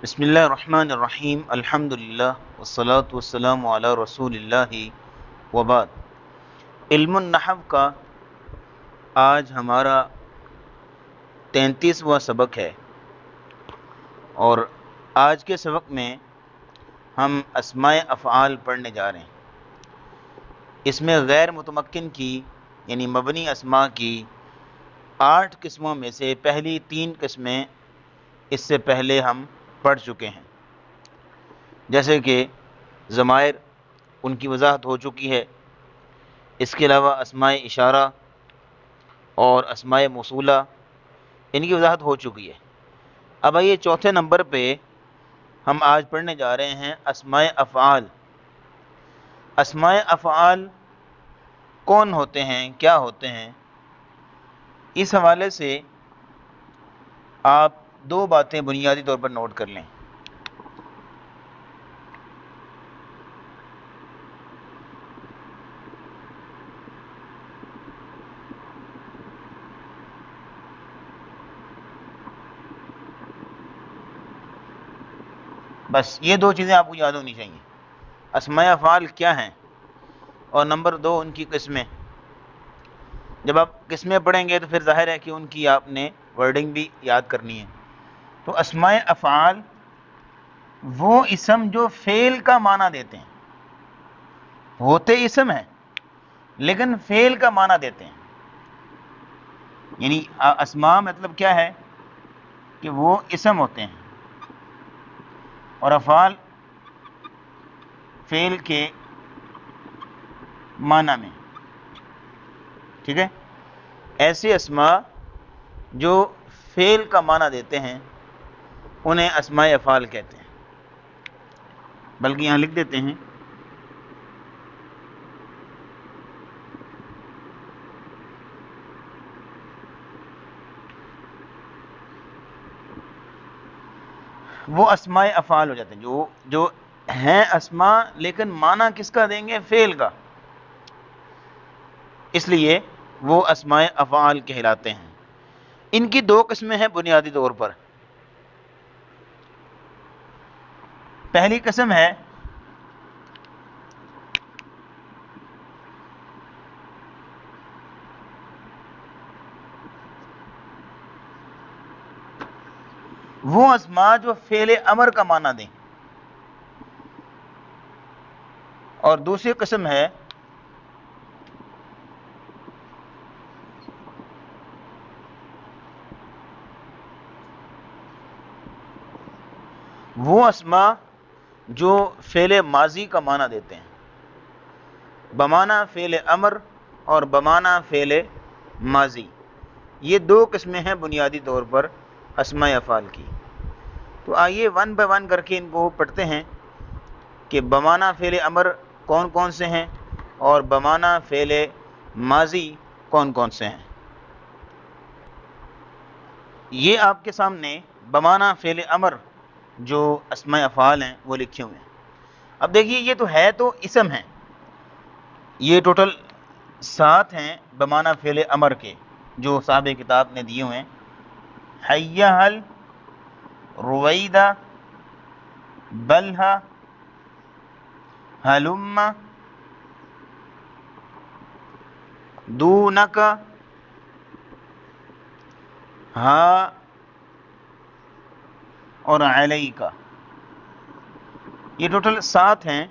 بسم اللہ الرحمن الرحیم، الحمدللہ والصلاة والسلام علی رسول اللہ وبعد۔ علم النحو کا آج ہمارا 33واں سبق ہے، اور آج کے سبق میں ہم اسماء افعال پڑھنے جا رہے ہیں۔ اس میں غیر متمکن کی یعنی مبنی اسماء کی 8 قسموں میں سے پہلی 3 قسمیں اس سے پہلے ہم پڑھ چکے ہیں، جیسے کہ ضمائر، ان کی وضاحت ہو چکی ہے۔ اس کے علاوہ اسماء اشارہ اور اسماء موصولہ، ان کی وضاحت ہو چکی ہے۔ اب آئیے چوتھے نمبر پہ ہم آج پڑھنے جا رہے ہیں اسماء افعال۔ اسماء افعال کون ہوتے ہیں، کیا ہوتے ہیں؟ اس حوالے سے آپ 2 باتیں بنیادی طور پر نوٹ کر لیں۔ بس یہ 2 چیزیں آپ کو یاد ہونی چاہیے، اسماء افعال کیا ہیں، اور نمبر 2 ان کی قسمیں۔ جب آپ قسمیں پڑھیں گے تو پھر ظاہر ہے کہ ان کی آپ نے ورڈنگ بھی یاد کرنی ہے۔ تو اسماء افعال وہ اسم جو فعل کا معنی دیتے ہیں، ہوتے اسم ہیں لیکن فعل کا معنی دیتے ہیں۔ یعنی اسماء مطلب کیا ہے کہ وہ اسم ہوتے ہیں، اور افعال فعل کے معنی میں، ٹھیک ہے؟ ایسے اسماء جو فعل کا معنی دیتے ہیں انہیں اسماء افعال کہتے ہیں۔ بلکہ یہاں لکھ دیتے ہیں وہ اسماء افعال ہو جاتے ہیں جو ہیں اسماء لیکن معنی کس کا دیں گے؟ فعل کا، اس لیے وہ اسماء افعال کہلاتے ہیں۔ ان کی 2 قسمیں ہیں بنیادی طور پر۔ پہلی قسم ہے وہ اسماء جو فعل امر کا معنی دیں، اور دوسری قسم ہے وہ اسماء جو فعل ماضی کا معنی دیتے ہیں، بمعنی فعل امر اور بمعنی فعل ماضی۔ یہ 2 قسمیں ہیں بنیادی طور پر اسماء افعال کی۔ تو آئیے 1 بائی 1 کر کے ان کو پڑھتے ہیں کہ بمعنی فعل امر کون کون سے ہیں اور بمعنی فعل ماضی کون کون سے ہیں۔ یہ آپ کے سامنے بمعنی فعل امر جو اسماء افعال ہیں وہ لکھے ہوئے ہیں۔ اب دیکھیے یہ تو ہے تو اسم ہیں، یہ ٹوٹل 7 ہیں بمعنی فعل امر کے جو صاحب کتاب نے دیے ہوئے ہیں۔ حیّ ہل، رویدہ، بلہ، ہلم، دونک، ہا اور علیک۔ یہ ٹوٹل 7 ہیں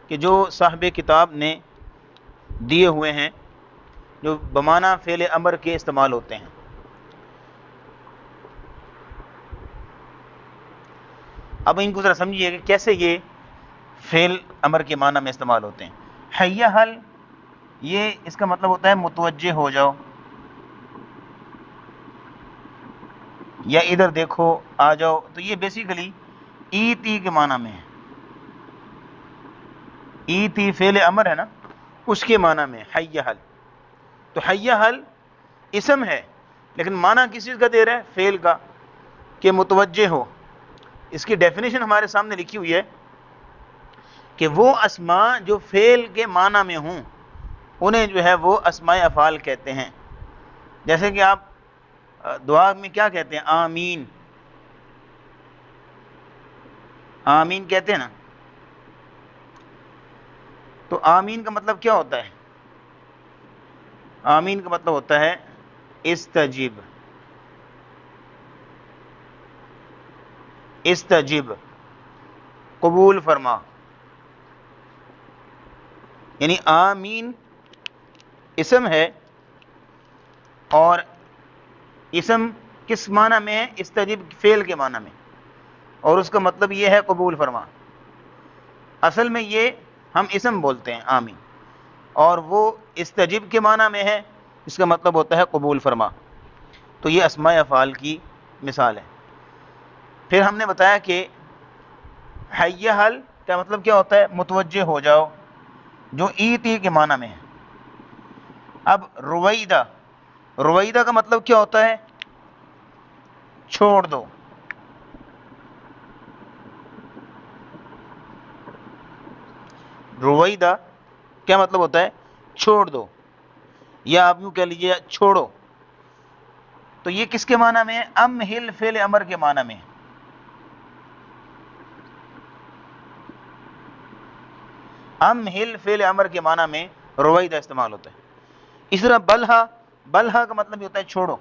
کہ جو صاحب کتاب نے دیے ہوئے ہیں جو بمعنی فعل امر کے استعمال ہوتے ہیں۔ اب ان کو ذرا سمجھیے کہ کیسے یہ فعل امر کے معنی میں استعمال ہوتے ہیں۔ حیّ ہل، یہ اس کا مطلب ہوتا ہے متوجہ ہو جاؤ، یا ادھر دیکھو، آ جاؤ۔ تو یہ بیسیکلی ایتی کے معنی میں ہے، ایتی فعل امر ہے نا، اس کے معنی میں حیّ ہل۔ تو حیّ ہل اسم ہے لیکن معنی کس چیز کا دے رہا ہے؟ فعل کا، کہ متوجہ ہو۔ اس کی ڈیفینیشن ہمارے سامنے لکھی ہوئی ہے کہ وہ اسماء جو فعل کے معنی میں ہوں انہیں جو ہے وہ اسماء افعال کہتے ہیں۔ جیسے کہ آپ دعا میں کیا کہتے ہیں؟ آمین۔ آمین کہتے ہیں نا، تو آمین کا مطلب کیا ہوتا ہے؟ آمین کا مطلب ہوتا ہے استجب، استجب، قبول فرما. یعنی آمین اسم ہے، اور اسم کس معنی میں ہے؟ استجب فعل کے معنی میں، اور اس کا مطلب یہ ہے قبول فرما. اصل میں یہ ہم اسم بولتے ہیں آمین، اور وہ استجب کے معنی میں ہے، اس کا مطلب ہوتا ہے قبول فرما. تو یہ اسماء افعال کی مثال ہے. پھر ہم نے بتایا کہ حی حل کا مطلب کیا ہوتا ہے؟ متوجہ ہو جاؤ، جو ایتی کے معنی میں ہے. اب رویدہ، رویدہ کا مطلب کیا ہوتا ہے؟ چھوڑ دو. رویدہ کیا مطلب ہوتا ہے؟ چھوڑ دو، یا آپ یوں کہہ لیجیے چھوڑو. تو یہ کس کے معنی میں ہے؟ امہل فعل امر کے معنی میں. امہل فعل امر کے معنی میں رویدہ استعمال ہوتا ہے. اس طرح بلہا، بلہا کا مطلب یہ ہوتا ہے چھوڑو.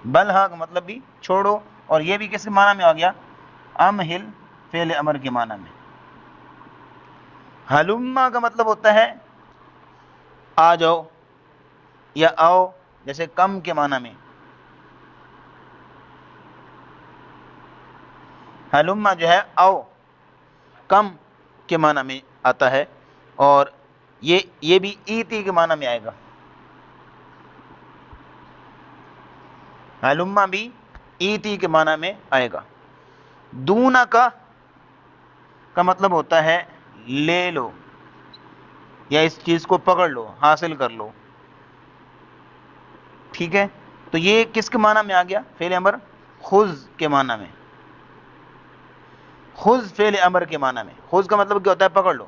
بلہا کا مطلب بھی چھوڑو، اور یہ بھی کس کے معنی میں آ گیا؟ امہل فعل امر کے معنی میں. ہلما کا مطلب ہوتا ہے آ جاؤ یا آؤ، جیسے کم کے معنی میں. ہلما جو ہے آؤ، کم کے معنی میں آتا ہے، اور یہ بھی ایتی کے معنی میں آئے گا. ہلما بھی ایتی کے معنی میں آئے گا. دونا کا مطلب ہوتا ہے لے لو، یا اس چیز کو پکڑ لو، حاصل کر لو. ٹھیک ہے، تو یہ کس کے معنی میں آ گیا؟ فعل امر خذ کے معنی میں. خذ فعل امر کے معنی میں. خذ کا مطلب کیا ہوتا ہے؟ پکڑ لو.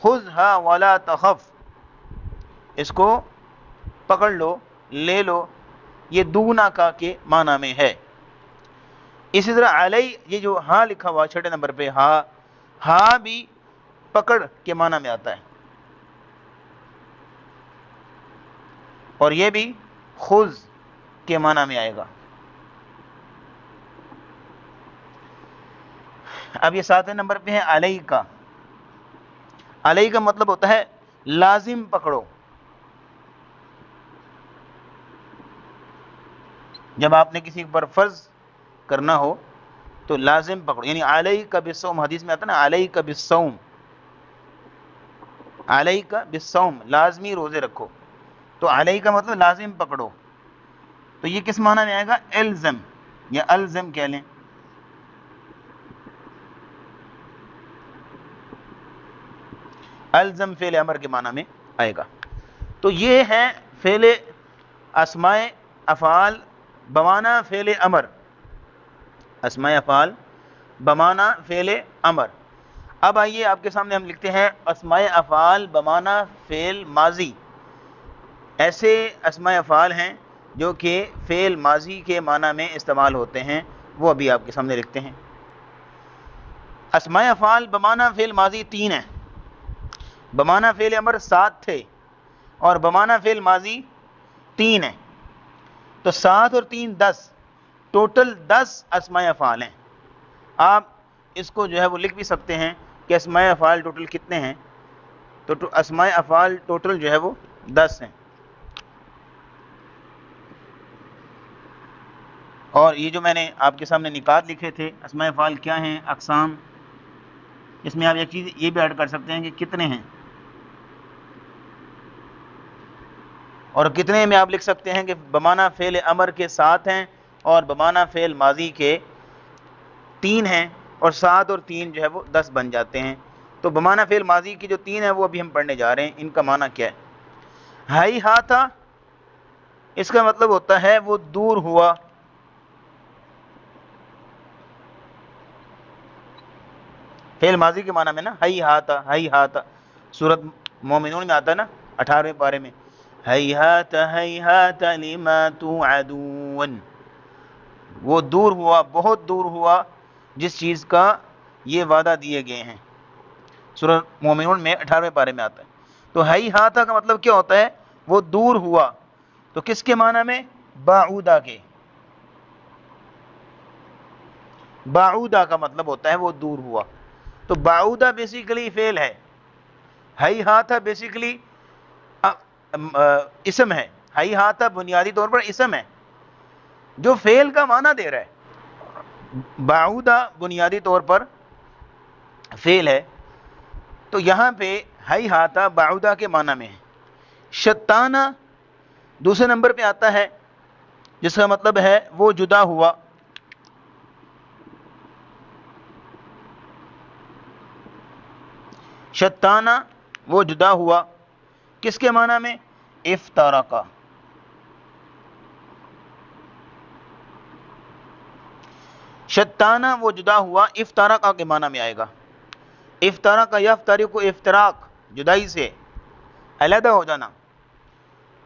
خذھا ولا تخف، اس کو پکڑ لو، لے لو. یہ دونا کا کے معنی میں ہے. اسی طرح علی، یہ جو ہاں لکھا ہوا 6 نمبر پہ، ہاں، ہاں بھی پکڑ کے معنی میں آتا ہے، اور یہ بھی خذ کے معنی میں آئے گا. اب یہ 7 نمبر پہ ہے علی کا. علی کا مطلب ہوتا ہے لازم پکڑو. جب آپ نے کسی پر فرض کرنا ہو تو لازم پکڑو. یعنی علیک بالصوم، حدیث میں آتا ہے نا علیک بالصوم، علیک بالصوم، لازمی روزے رکھو. تو علیک کا مطلب لازم پکڑو. تو یہ کس معنی میں آئے گا؟ الزم یا الزم کہہ لیں. الزم فعل امر کے معنی میں آئے گا. تو یہ ہے فعل اسماء افعال بمعنی فعل امر. اسماء افعال بمعنی فعل امر. اب آئیے آپ کے سامنے ہم لکھتے ہیں اسماء افعال بمعنی فعل ماضی. ایسے اسماء افعال ہیں جو کہ فعل ماضی کے معنی میں استعمال ہوتے ہیں، وہ ابھی آپ کے سامنے لکھتے ہیں. اسماء افعال بمعنی فعل ماضی 3 ہیں. بمعنی فعل امر 7 تھے، اور بمعنی فعل ماضی 3 ہیں. تو 7 اور 3 10، ٹوٹل 10 اسماء افعال ہیں. آپ اس کو جو ہے وہ لکھ بھی سکتے ہیں کہ اسماء افعال ٹوٹل کتنے ہیں. تو اسماء افعال ٹوٹل جو ہے وہ 10 ہیں. اور یہ جو میں نے آپ کے سامنے نکات لکھے تھے اسماء افعال کیا ہیں، اقسام، اس میں آپ ایک چیز یہ بھی ایڈ کر سکتے ہیں کہ کتنے ہیں، اور کتنے میں آپ لکھ سکتے ہیں کہ بمعنی فعل امر کے 7 ہیں، اور بمعنی فعل ماضی کے 3 ہیں، اور 7 اور 3 جو ہے وہ 10 بن جاتے ہیں. تو بمعنی فعل ماضی کی جو 3 ہیں وہ ابھی ہم پڑھنے جا رہے ہیں. ان کا معنی کیا ہے؟ ہائی ہاتھا، اس کا مطلب ہوتا ہے وہ دور ہوا. فعل ماضی کے معنی میں نا، ہائی ہاتھا، ہائی ہاتھا، سورۃ مومنون میں آتا ہے نا 18ویں پارے میں، ہیہات ہیہات لما توعدون، وہ دور ہوا، بہت دور ہوا جس چیز کا یہ وعدہ دیے گئے ہیں۔ سورہ مومنون میں 18ویں پارے میں آتا ہے۔ تو ہئی ہاتھا کا مطلب کیا ہوتا ہے؟ وہ دور ہوا۔ تو کس کے معنی میں؟ بعودہ کے۔ بعودہ کا مطلب ہوتا ہے وہ دور ہوا۔ تو بعودہ بیسیکلی فعل ہے، ہئی ہاتھا بیسیکلی اسم ہے۔ ہئی ہاتھا بنیادی طور پر اسم ہے جو فعل کا معنی دے رہا ہے۔ بعودہ بنیادی طور پر فعل ہے۔ تو یہاں پہ ہئی ہاتھا بعودہ کے معنی میں ہے۔ شتانہ دوسرے نمبر پہ آتا ہے، جس کا مطلب ہے وہ جدا ہوا۔ شتانہ وہ جدا ہوا، کس کے معنی میں؟ افترقہ۔ شتانہ وہ جدا ہوا افترقہ کے معنی میں آئے گا۔ افترقہ یفترق افتراق، جدائی سے، علیحدہ ہو جانا۔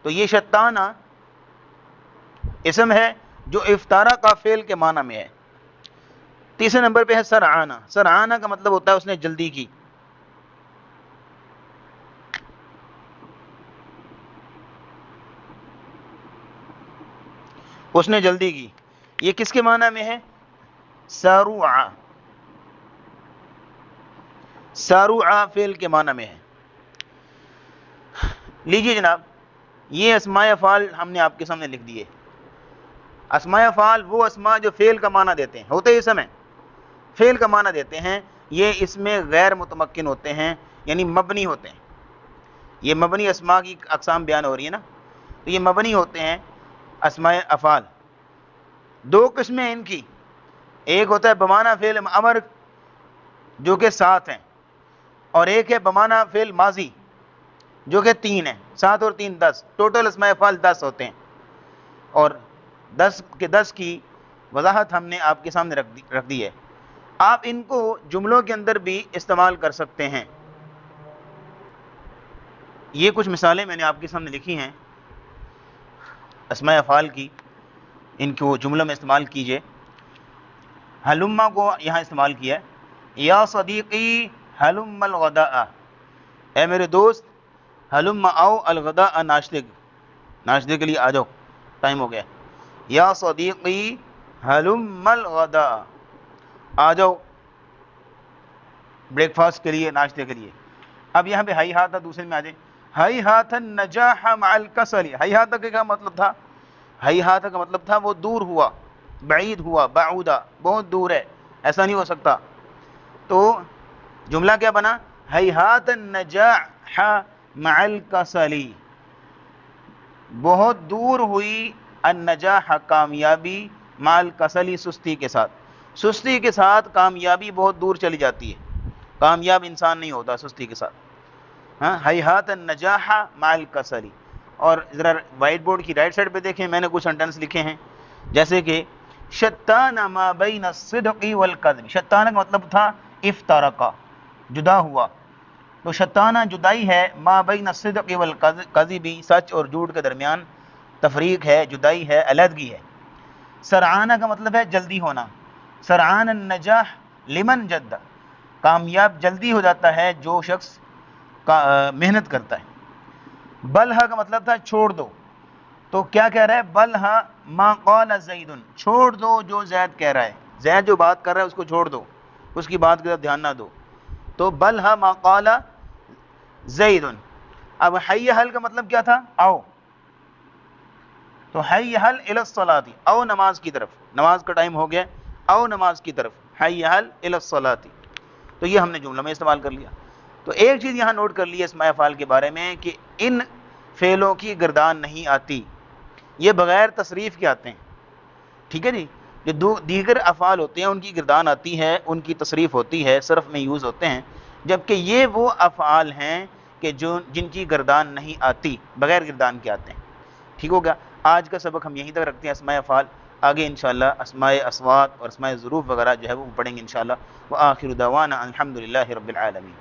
تو یہ شتانہ اسم ہے جو افترقہ فعل کے معنی میں ہے۔ تیسرے نمبر پہ ہے سرعانہ۔ سرعانہ کا مطلب ہوتا ہے اس نے جلدی کی۔ اس نے جلدی کی، یہ کس کے معنی میں ہے؟ سارعا۔ سارعا فعل کے معنی میں ہے۔ لیجیے جناب، یہ اسماء افعال ہم نے آپ کے سامنے لکھ دیے۔ اسماء افعال وہ اسماء جو فعل کا معنی دیتے ہیں، ہوتے اسم ہیں، فعل کا معنی دیتے ہیں، یہ اس میں غیر متمکن ہوتے ہیں، یعنی مبنی ہوتے ہیں۔ یہ مبنی اسماء کی اقسام بیان ہو رہی ہے نا، تو یہ مبنی ہوتے ہیں اسماء افعال۔ دو قسمیں ان کی، ایک ہوتا ہے بمعنی فعل امر جو کہ 7 ہیں، اور ایک ہے بمعنی فعل ماضی جو کہ 3 ہیں۔ 7 اور 3 10، ٹوٹل اسماء افعال 10 ہوتے ہیں، اور 10 کی وضاحت ہم نے آپ کے سامنے رکھ دی ہے۔ آپ ان کو جملوں کے اندر بھی استعمال کر سکتے ہیں۔ یہ کچھ مثالیں میں نے آپ کے سامنے لکھی ہیں اسماء افعال کی، ان کو جملوں میں استعمال کیجئے۔ ہلما کو یہاں استعمال کیا ہے، یا صدیقی ہلم الغداء، اے میرے دوست ہلم آؤ الغداء، ناشتے کے لیے آ جاؤ، ٹائم ہو گیا۔ یا صدیقی ہلم الغداء، آ جاؤ بریک فاسٹ کے لیے، ناشتے کے لیے۔ اب یہاں پہ ہئی ہاتھا دوسرے میں آ جائیں، ہئی ہاتھا نجاح مع الکسل۔ ہئی ہاتھا کا کیا مطلب تھا؟ ہئی ہاتھا کا مطلب تھا وہ دور ہوا، بعید ہوا، بعودہ بہت دور ہے، ایسا نہیں ہو سکتا۔ تو جملہ کیا بنا؟ ہیہات النجاح مع الکسل، بہت دور ہوئی النجاح کامیابی، مع الکسل سستی کے ساتھ۔ سستی کے ساتھ کامیابی بہت دور چلی جاتی ہے، کامیاب انسان نہیں ہوتا سستی کے ساتھ۔ ہاں، ہیہات النجاح مع الکسل۔ اور ذرا وائٹ بورڈ کی رائٹ سائڈ پہ دیکھیں، میں نے کچھ سینٹنس لکھے ہیں، جیسے کہ شتان ما بین الصدق والکذب۔ شتانہ کا مطلب تھا افترقہ، جدا ہوا۔ تو شتانہ جدائی ہے، ما بین الصدق والکذب، سچ اور جھوٹ کے درمیان تفریق ہے، جدائی ہے، علیحدگی ہے۔ سرعانہ کا مطلب ہے جلدی ہونا۔ سرعان النجاح لمن جد، کامیاب جلدی ہو جاتا ہے جو شخص محنت کرتا ہے۔ بلہا کا مطلب تھا چھوڑ دو۔ تو کیا کہہ رہا ہے؟ بلہا ما قال زید، چھوڑ دو جو زید کہہ رہا ہے، زید جو بات کر رہا ہے اس کو چھوڑ دو، اس کی بات کی طرف دھیان نہ دو۔ تو بلہا ما قال زید۔ اب حی حل کا مطلب کیا تھا؟ آؤ۔ تو حی حل الی الصلاۃ، آؤ نماز کی طرف، نماز کا ٹائم ہو گیا، آؤ نماز کی طرف، حی حل الی الصلاۃ۔ تو یہ ہم نے جملہ میں استعمال کر لیا۔ تو ایک چیز یہاں نوٹ کر لی اسماء افعال کے بارے میں کہ ان فعلوں کی گردان نہیں آتی، یہ بغیر تصریف کے آتے ہیں، ٹھیک ہے جی۔ جو دیگر افعال ہوتے ہیں ان کی گردان آتی ہے، ان کی تصریف ہوتی ہے، صرف میں یوز ہوتے ہیں، جبکہ یہ وہ افعال ہیں کہ جن کی گردان نہیں آتی، بغیر گردان کے آتے ہیں۔ ٹھیک ہو گیا؟ آج کا سبق ہم یہیں تک رکھتے ہیں اسماء افعال، آگے انشاءاللہ اسماء اصوات اور اسماء ظروف وغیرہ جو ہے وہ پڑھیں گے انشاءاللہ۔ وآخر دعوانا الحمدللہ رب العالمین۔